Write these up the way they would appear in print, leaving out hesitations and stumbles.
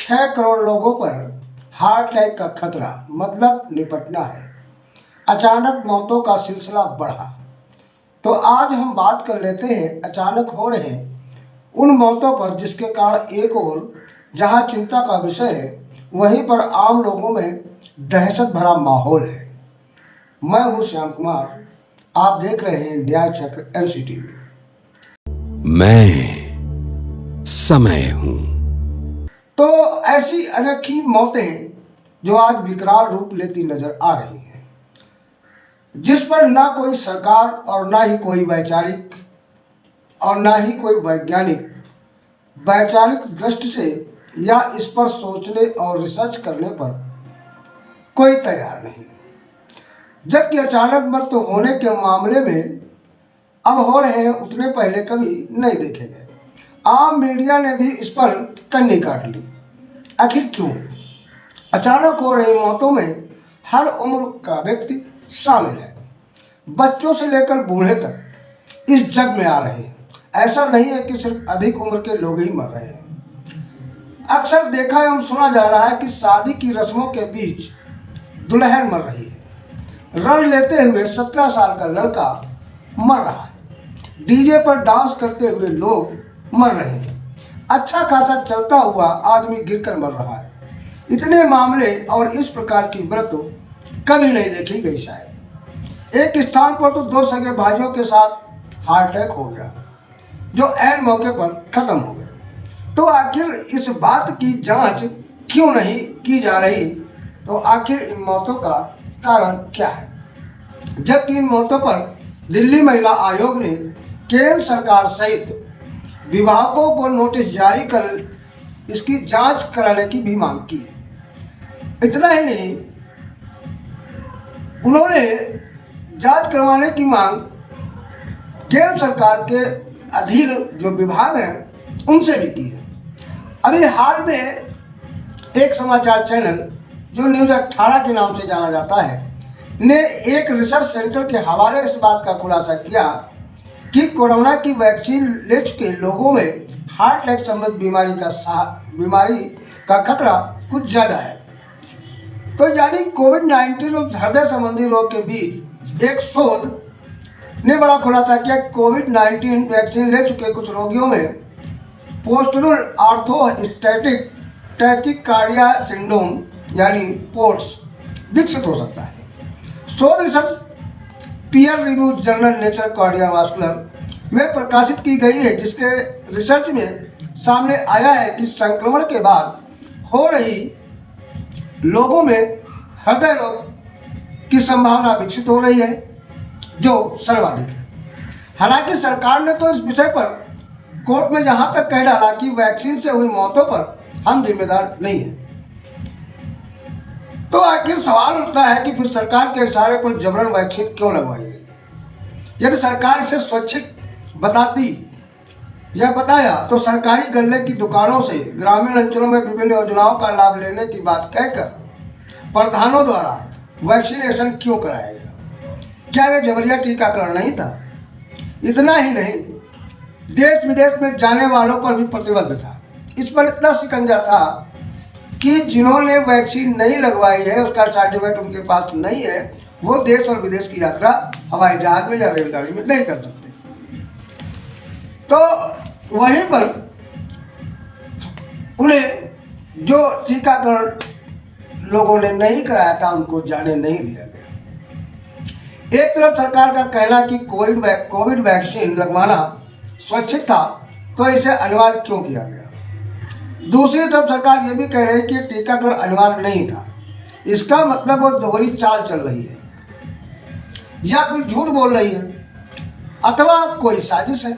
6 करोड़ लोगों पर heart attack का खतरा, मतलब निपटना है। अचानक मौतों का सिलसिला बढ़ा। तो आज हम बात कर लेते हैं अचानक हो रहे उन मौतों पर जिसके कारण एक और जहां चिंता का विषय है, वहीं पर आम लोगों में दहशत भरा माहौल है। मैं हूं श्याम कुमार, आप देख रहे हैं न्याय चक्र NCTV। मैं समय हूं। तो ऐसी अनोखी मौतें जो आज विकराल रूप लेती नजर आ रही हैं, जिस पर ना कोई सरकार और ना ही कोई वैचारिक और ना ही कोई वैचारिक दृष्टि से या इस पर सोचने और रिसर्च करने पर कोई तैयार नहीं। जबकि अचानक मृत्यु होने के मामले में अब हो रहे हैं उतने पहले कभी नहीं देखे गए। आम मीडिया ने भी इस पर कन्नी काट ली। आखिर क्यों? अचानक हो रही मौतों में हर उम्र का व्यक्ति शामिल है। बच्चों से लेकर बूढ़े तक इस जग में आ रहे हैं। ऐसा नहीं है कि सिर्फ अधिक उम्र के लोग ही मर रहे हैं। अक्सर देखा एवं सुना जा रहा है कि शादी की रस्मों के बीच दुल्हन मर रही है। रण लेते हुए 17 साल का लड़का मर रहा है। डीजे पर डांस करते हुए लोग मर रहे हैं। अच्छा खासा चलता हुआ आदमी गिरकर मर रहा है। इतने मामले और इस प्रकार की मृत्यु कभी नहीं देखी गई। शायद एक स्थान पर तो 2 सगे भाइयों के साथ हार्ट अटैक हो गया, जो ऐन मौके पर खत्म हो गए। तो आखिर इस बात की जांच क्यों नहीं की जा रही? तो आखिर इन मौतों का कारण क्या है? जबकि इन मौतों पर दिल्ली महिला आयोग ने केंद्र सरकार सहित विभागों को नोटिस जारी कर इसकी जांच कराने की भी मांग की है। इतना ही नहीं, उन्होंने जांच करवाने की मांग केंद्र सरकार के अधीन जो विभाग हैं उनसे भी की है। अभी हाल में एक समाचार चैनल जो न्यूज़ 18 के नाम से जाना जाता है ने एक रिसर्च सेंटर के हवाले इस बात का खुलासा किया कि कोरोना की वैक्सीन ले चुके लोगों में हार्ट अटैक संबंधित बीमारी का खतरा कुछ ज़्यादा है। तो यानी कोविड-19 और हृदय संबंधी रोग के बीच एक शोध ने बड़ा खुलासा किया। कोविड-19 वैक्सीन ले चुके कुछ रोगियों में पोस्टरल आर्थोस्टैटिक टैचिकार्डिया सिंड्रोम यानी पोट्स विकसित हो सकता है। शोध research peer review journal nature cardiovascular में प्रकाशित की गई है, जिसके रिसर्च में सामने आया है कि संक्रमण के बाद हो रही लोगों में हृदय रोग की संभावना विकसित हो रही है, जो सर्वाधिक है। हालांकि सरकार ने तो इस विषय पर कोर्ट में यहाँ तक कह डाला कि वैक्सीन से हुई मौतों पर हम जिम्मेदार नहीं हैं। तो आखिर सवाल उठता है कि फिर सरकार के इशारे पर जबरन वैक्सीन क्यों लगवाई गई? यदि सरकार इसे स्वैच्छिक बताती या बताया तो सरकारी गल्ले की दुकानों से ग्रामीण अंचलों में विभिन्न योजनाओं का लाभ लेने की बात कहकर प्रधानों द्वारा वैक्सीनेशन क्यों कराया गया? क्या यह जबरिया टीकाकरण नहीं था? इतना ही नहीं, देश विदेश में जाने वालों पर भी प्रतिबंध था। इस पर इतना शिकंजा था कि जिन्होंने वैक्सीन नहीं लगवाई है, उसका सर्टिफिकेट उनके पास नहीं है, वो देश और विदेश की यात्रा हवाई जहाज में या रेलगाड़ी में नहीं कर सकते। तो वहीं पर उन्हें जो टीकाकरण लोगों ने नहीं कराया था उनको जाने नहीं दिया गया। एक तरफ सरकार का कहना कि कोविड वैक्सीन लगवाना स्वैच्छिक था, तो इसे अनिवार्य क्यों किया गया? दूसरी तरफ सरकार ये भी कह रही है कि टीकाकरण अनिवार्य नहीं था। इसका मतलब वो दोहरी चाल चल रही है, या फिर झूठ बोल रही है, अथवा कोई साजिश है।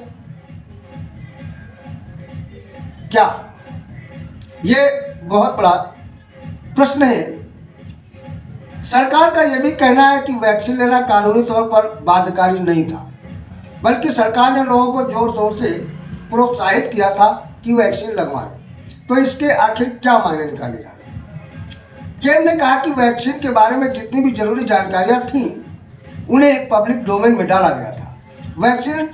क्या? ये बहुत बड़ा प्रश्न है। सरकार का यह भी कहना है कि वैक्सीन लेना कानूनी तौर पर बाध्यकारी नहीं था, बल्कि सरकार ने लोगों को जोर शोर से प्रोत्साहित किया था कि वैक्सीन लगवाएं। तो इसके आखिर क्या मायने निकाले जा रहे हैं? केंद्र ने कहा कि वैक्सीन के बारे में जितनी भी जरूरी जानकारियां थीं उन्हें पब्लिक डोमेन में डाला गया था। वैक्सीन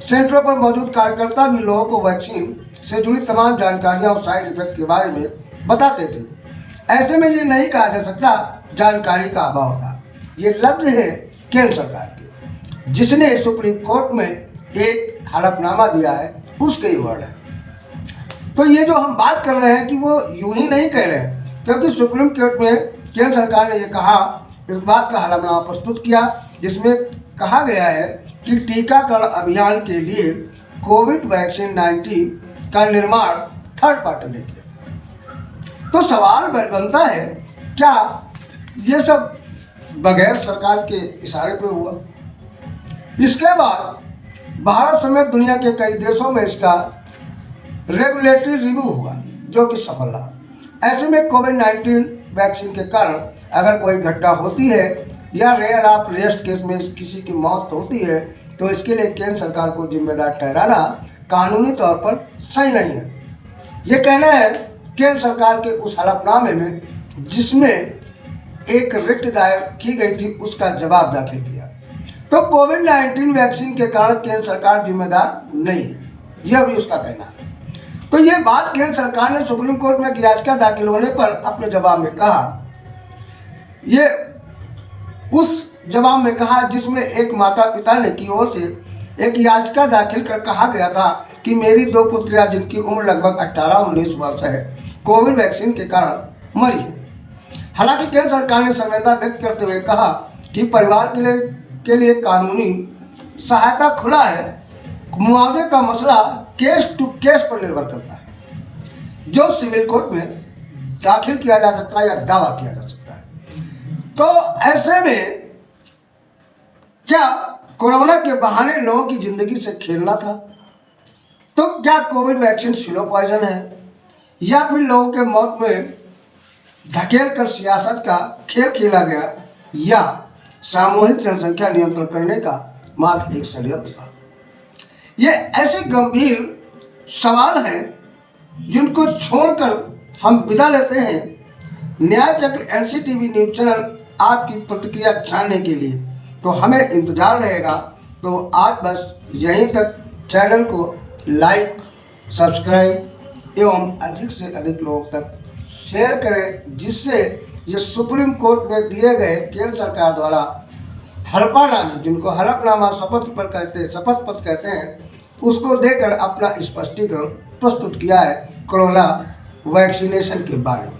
सेंटरों पर मौजूद कार्यकर्ता भी लोगों को वैक्सीन से जुड़ी तमाम जानकारियां और साइड इफेक्ट के बारे में बताते थे। ऐसे में ये नहीं कहा जा सकता जानकारी का अभाव था। ये लफ्ज है केंद्र सरकार के, जिसने सुप्रीम कोर्ट में एक हलफनामा दिया है, उसके ही वर्ड है। तो ये जो हम बात कर रहे हैं कि वो यूं ही नहीं कह रहे हैं, क्योंकि सुप्रीम कोर्ट में केंद्र सरकार ने ये कहा, इस बात का हलफनामा प्रस्तुत किया जिसमें कहा गया है कि टीकाकरण अभियान के लिए कोविड वैक्सीन 19 का निर्माण थर्ड पार्टी ने किया। तो सवाल बनता है, क्या ये सब बगैर सरकार के इशारे पे हुआ? इसके बाद भारत समेत दुनिया के कई देशों में इसका रेगुलेटरी रिव्यू हुआ, जो कि सफल रहा। ऐसे में कोविड-19 वैक्सीन के कारण अगर कोई घटना होती है या रेयर ऑफ रेस्ट केस में किसी की मौत होती है, तो इसके लिए केंद्र सरकार को जिम्मेदार ठहराना कानूनी तौर पर सही नहीं है। ये कहना है केंद्र सरकार के उस हलफनामे में जिसमें एक रिट दायर की गई थी, उसका जवाब दाखिल किया। तो कोविड-19 वैक्सीन के कारण केंद्र सरकार जिम्मेदार नहीं है, यह भी उसका कहना है। तो ये बात केंद्र सरकार ने सुप्रीम कोर्ट में याचिका दाखिल होने पर अपने जवाब में कहा। ये उस जवाब में कहा जिसमें एक माता पिता ने की ओर से एक याचिका दाखिल कर कहा गया था कि मेरी 2 पुत्रियां जिनकी उम्र लगभग 18-19 वर्ष है, कोविड वैक्सीन के कारण मरी है। हालांकि केंद्र सरकार ने संवेदना व्यक्त करते हुए कहा कि परिवार के लिए कानूनी सहायता खुला है। मुआवजे का मसला केस टू केस पर निर्भर करता है, जो सिविल कोर्ट में दाखिल किया जा सकता है या दावा किया जा सकता है। तो ऐसे में क्या कोरोना के बहाने लोगों की जिंदगी से खेलना था? तो क्या कोविड वैक्सीन स्लो पॉइजन है, या फिर लोगों के मौत में धकेल कर सियासत का खेल खेला गया, या सामूहिक जनसंख्या नियंत्रण करने का मात्र एक षड्यंत्र था? ये ऐसे गंभीर सवाल हैं जिनको छोड़कर हम विदा लेते हैं न्याय चक्र एनसीटीवी न्यूज चैनल आपकी प्रतिक्रिया जानने के लिए। तो हमें इंतजार रहेगा। तो आज बस यहीं तक। चैनल को लाइक, सब्सक्राइब एवं अधिक से अधिक लोगों तक शेयर करें, जिससे ये सुप्रीम कोर्ट में दिए गए केंद्र सरकार द्वारा हलफनामे, जिनको हलफनामा शपथ पत्र कहते हैं, उसको देकर अपना स्पष्टीकरण प्रस्तुत किया है कोरोना वैक्सीनेशन के बारे में।